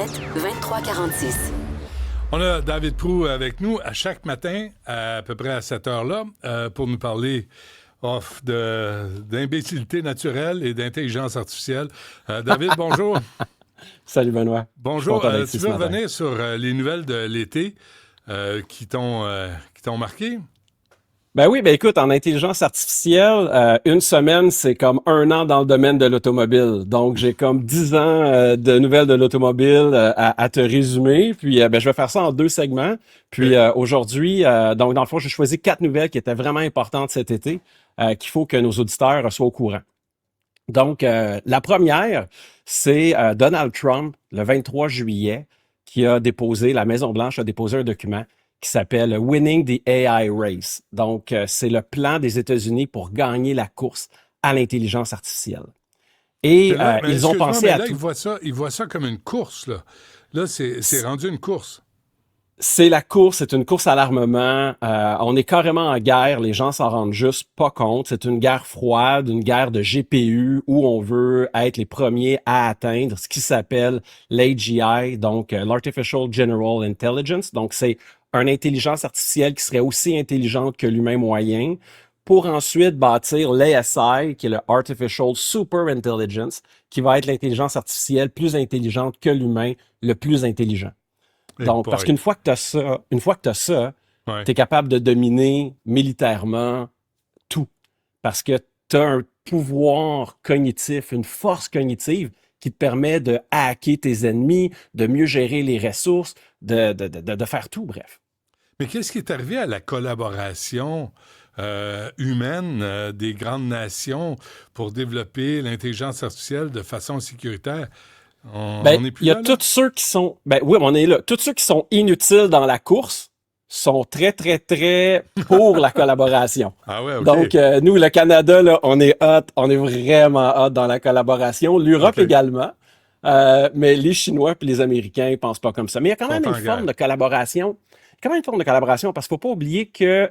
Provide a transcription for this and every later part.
2346. On a David Proulx avec nous à chaque matin, à peu près à cette heure-là, pour nous parler d'imbécilité naturelle et d'intelligence artificielle. David, bonjour. Salut Benoît. Bonjour. Tu veux revenir sur les nouvelles de l'été qui t'ont marqué? Ben oui, écoute, en intelligence artificielle, une semaine, c'est comme 1 an dans le domaine de l'automobile. Donc, j'ai comme 10 ans de nouvelles de l'automobile à te résumer. Puis, je vais faire ça en 2 segments. Puis, aujourd'hui, donc, dans le fond, j'ai choisi 4 nouvelles qui étaient vraiment importantes cet été, qu'il faut que nos auditeurs soient au courant. Donc, la première, c'est Donald Trump, le 23 juillet, la Maison-Blanche a déposé un document qui s'appelle Winning the AI Race. Donc, c'est le plan des États-Unis pour gagner la course à l'intelligence artificielle. Et ils ont pensé à tout. Ils voient ça comme une course, là. Là, c'est rendu une course. C'est une course à l'armement. On est carrément en guerre. Les gens s'en rendent juste pas compte. C'est une guerre froide, une guerre de GPU où on veut être les premiers à atteindre ce qui s'appelle l'AGI, donc l'Artificial General Intelligence. Donc, c'est une intelligence artificielle qui serait aussi intelligente que l'humain moyen, pour ensuite bâtir l'ASI, qui est le Artificial Super Intelligence, qui va être l'intelligence artificielle plus intelligente que l'humain, le plus intelligent. Donc, parce qu'une fois que tu as ça, ouais, tu es capable de dominer militairement tout. Parce que tu as un pouvoir cognitif, une force cognitive qui te permet de hacker tes ennemis, de mieux gérer les ressources, de faire tout, bref. Mais qu'est-ce qui est arrivé à la collaboration humaine des grandes nations pour développer l'intelligence artificielle de façon sécuritaire? On est plus il y a là, tous ceux qui sont... oui, on est là. Tous ceux qui sont inutiles dans la course sont très, très, très pour la collaboration. Ah ouais, OK. Donc, nous, le Canada, là, on est hot. On est vraiment hot dans la collaboration. L'Europe également. Mais les Chinois et les Américains ne pensent pas comme ça. Mais il y a quand même une forme de collaboration. Parce qu'il ne faut pas oublier que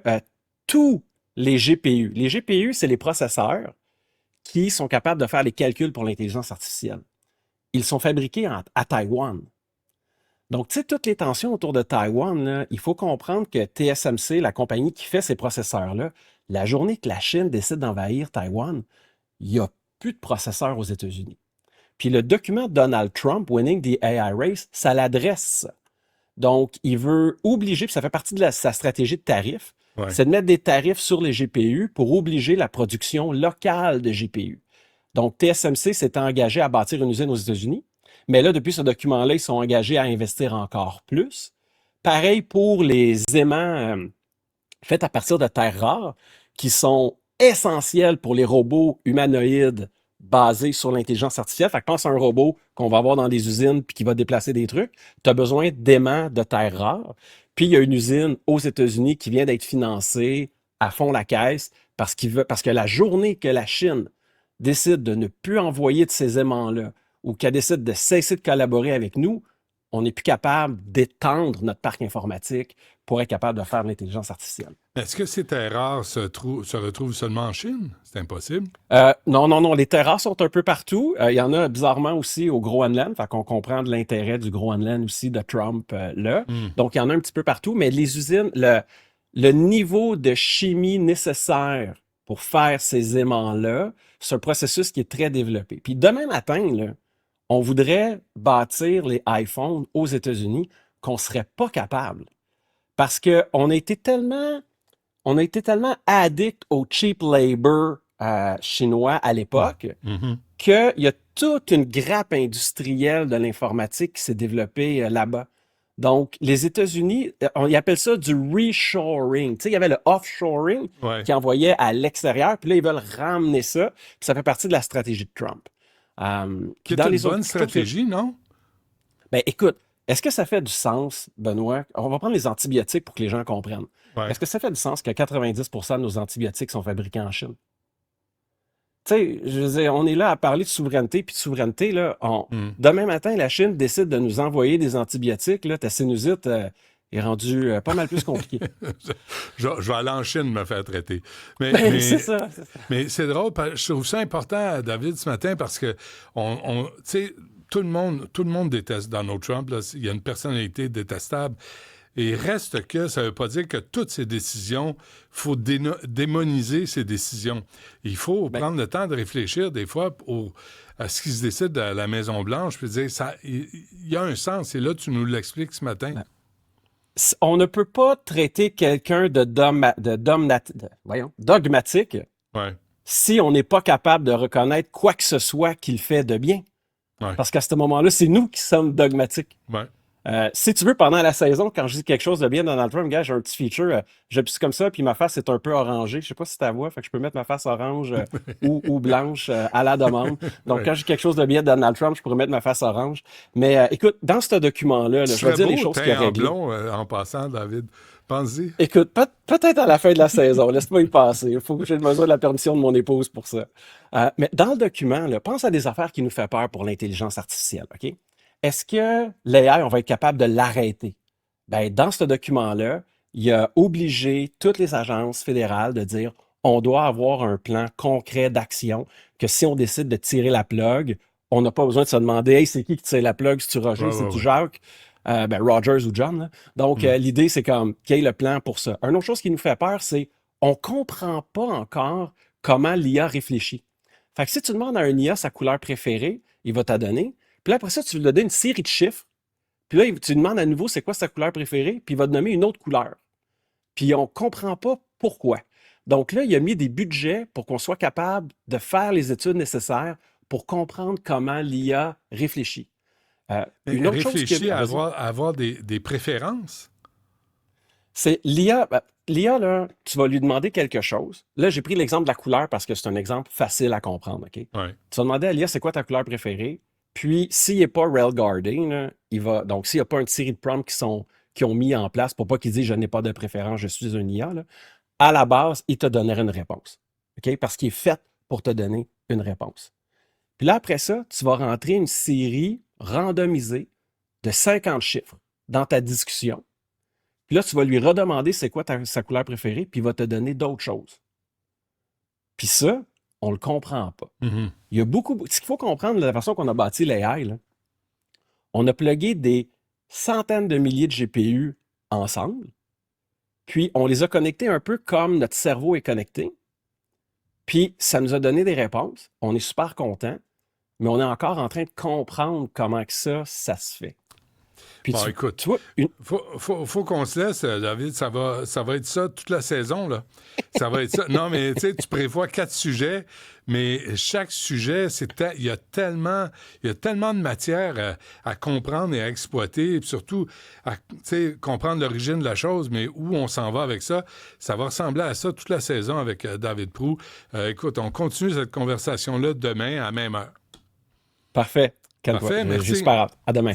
tous les GPU, c'est les processeurs qui sont capables de faire les calculs pour l'intelligence artificielle. Ils sont fabriqués à Taïwan. Donc, tu sais, toutes les tensions autour de Taïwan, là, il faut comprendre que TSMC, la compagnie qui fait ces processeurs-là, la journée que la Chine décide d'envahir Taïwan, il n'y a plus de processeurs aux États-Unis. Puis le document de Donald Trump, Winning the AI Race, ça l'adresse. Donc, il veut obliger, puis ça fait partie de sa stratégie de tarifs, c'est de mettre des tarifs sur les GPU pour obliger la production locale de GPU. Donc, TSMC s'est engagé à bâtir une usine aux États-Unis, mais là, depuis ce document-là, ils sont engagés à investir encore plus. Pareil pour les aimants faits à partir de terres rares, qui sont essentiels pour les robots humanoïdes basés sur l'intelligence artificielle. Fait que pense à un robot qu'on va avoir dans des usines puis qui va déplacer des trucs. Tu as besoin d'aimants de terres rares. Puis, il y a une usine aux États-Unis qui vient d'être financée à fond la caisse parce que la journée que la Chine décide de ne plus envoyer de ces aimants-là ou qu'elle décide de cesser de collaborer avec nous, on n'est plus capable d'étendre notre parc informatique pour être capable de faire de l'intelligence artificielle. Est-ce que ces terres rares se retrouvent seulement en Chine? C'est impossible. Non. Les terres rares sont un peu partout. Il y en a bizarrement aussi au Groenland. Fait qu'on comprend de l'intérêt du Groenland aussi de Trump là. Donc, il y en a un petit peu partout. Mais les usines, le niveau de chimie nécessaire pour faire ces aimants-là, c'est un processus qui est très développé. Puis demain matin, là, on voudrait bâtir les iPhones aux États-Unis qu'on ne serait pas capable. Parce qu'on a été tellement addict au cheap labor chinois à l'époque qu'il y a toute une grappe industrielle de l'informatique qui s'est développée là-bas. Donc, les États-Unis, ils appellent ça du reshoring. Tu sais, il y avait le offshoring qui envoyait à l'extérieur, puis là, ils veulent ramener ça. Puis ça fait partie de la stratégie de Trump. C'est une bonne stratégie, non? Ben, écoute, est-ce que ça fait du sens, Benoît? On va prendre les antibiotiques pour que les gens comprennent. Ouais. Est-ce que ça fait du sens que 90% de nos antibiotiques sont fabriqués en Chine? Tu sais, je veux dire, on est là à parler de souveraineté, puis de souveraineté, là, demain matin, la Chine décide de nous envoyer des antibiotiques, là, ta sinusite est rendue pas mal plus compliquée. je vais aller en Chine me faire traiter. Mais c'est ça. Mais c'est drôle, je trouve ça important, David, ce matin, parce que tu sais, tout le monde déteste Donald Trump. Là. Il y a une personnalité détestable. Et reste que ça ne veut pas dire que toutes ces décisions, il faut démoniser ces décisions. Il faut prendre le temps de réfléchir des fois à ce qui se décide à la Maison-Blanche, puis dire, il y a un sens. Et là, tu nous l'expliques ce matin. On ne peut pas traiter quelqu'un de dogmatique si on n'est pas capable de reconnaître quoi que ce soit qu'il fait de bien. Ouais. Parce qu'à ce moment-là, c'est nous qui sommes dogmatiques. Ouais. Si tu veux, pendant la saison, quand je dis quelque chose de bien Donald Trump, gars, j'ai un petit feature, j'appuie comme ça, puis ma face est un peu orangée. Je sais pas si tu la vois, fait que je peux mettre ma face orange ou blanche à la demande. Donc, quand j'ai quelque chose de bien Donald Trump, je pourrais mettre ma face orange. Mais écoute, dans ce document-là, je vais dire les choses qu'il a réglées. Blond, en passant, David. Pense-y. Écoute, peut-être à la fin de la saison, laisse-moi y passer. Il faut que j'ai besoin de la permission de mon épouse pour ça. Mais dans le document, là, pense à des affaires qui nous font peur pour l'intelligence artificielle, OK? Est-ce que l'AI, on va être capable de l'arrêter? Ben, dans ce document-là, il a obligé toutes les agences fédérales de dire on doit avoir un plan concret d'action, que si on décide de tirer la plug, on n'a pas besoin de se demander hey, c'est qui tire la plug, c'est-tu Roger, c'est-tu Jacques? Rogers ou John. Là. Donc, l'idée, c'est comme quel est le plan pour ça. Une autre chose qui nous fait peur, c'est on ne comprend pas encore comment l'IA réfléchit. Fait que si tu demandes à un IA sa couleur préférée, il va t'en donner. Puis là, après ça, tu lui donnes une série de chiffres. Puis là, tu lui demandes à nouveau c'est quoi sa couleur préférée, puis il va te nommer une autre couleur. Puis on ne comprend pas pourquoi. Donc là, il a mis des budgets pour qu'on soit capable de faire les études nécessaires pour comprendre comment l'IA réfléchit. Une autre réfléchir à avoir des préférences? C'est l'IA. L'IA, là, tu vas lui demander quelque chose. Là, j'ai pris l'exemple de la couleur parce que c'est un exemple facile à comprendre. OK? Ouais. Tu vas demander à l'IA c'est quoi ta couleur préférée. Puis, s'il n'est pas rail guarding, là, donc s'il n'y a pas une série de prompts qui ont mis en place pour pas qu'il dise je n'ai pas de préférence, je suis un IA, là, à la base, il te donnerait une réponse. OK? Parce qu'il est fait pour te donner une réponse. Puis là, après ça, tu vas rentrer une série randomisée de 50 chiffres dans ta discussion. Puis là, tu vas lui redemander c'est quoi sa couleur préférée, puis il va te donner d'autres choses. Puis ça, on ne le comprend pas. Mm-hmm. Il y a beaucoup... Ce qu'il faut comprendre de la façon qu'on a bâti l'AI, là, on a plugué des centaines de milliers de GPU ensemble, puis on les a connectés un peu comme notre cerveau est connecté, puis ça nous a donné des réponses. On est super contents, mais on est encore en train de comprendre comment que ça se fait. Puis écoute, faut qu'on se laisse, David. Ça va être ça toute la saison, là. Ça va être ça. Non, mais tu sais, tu prévois 4 sujets, mais chaque sujet, il y a tellement de matière à comprendre et à exploiter, et puis surtout à comprendre l'origine de la chose, mais où on s'en va avec ça. Ça va ressembler à ça toute la saison avec David Proulx. Écoute, on continue cette conversation-là demain à la même heure. Parfait. Parfait, merci. J'espère. À demain.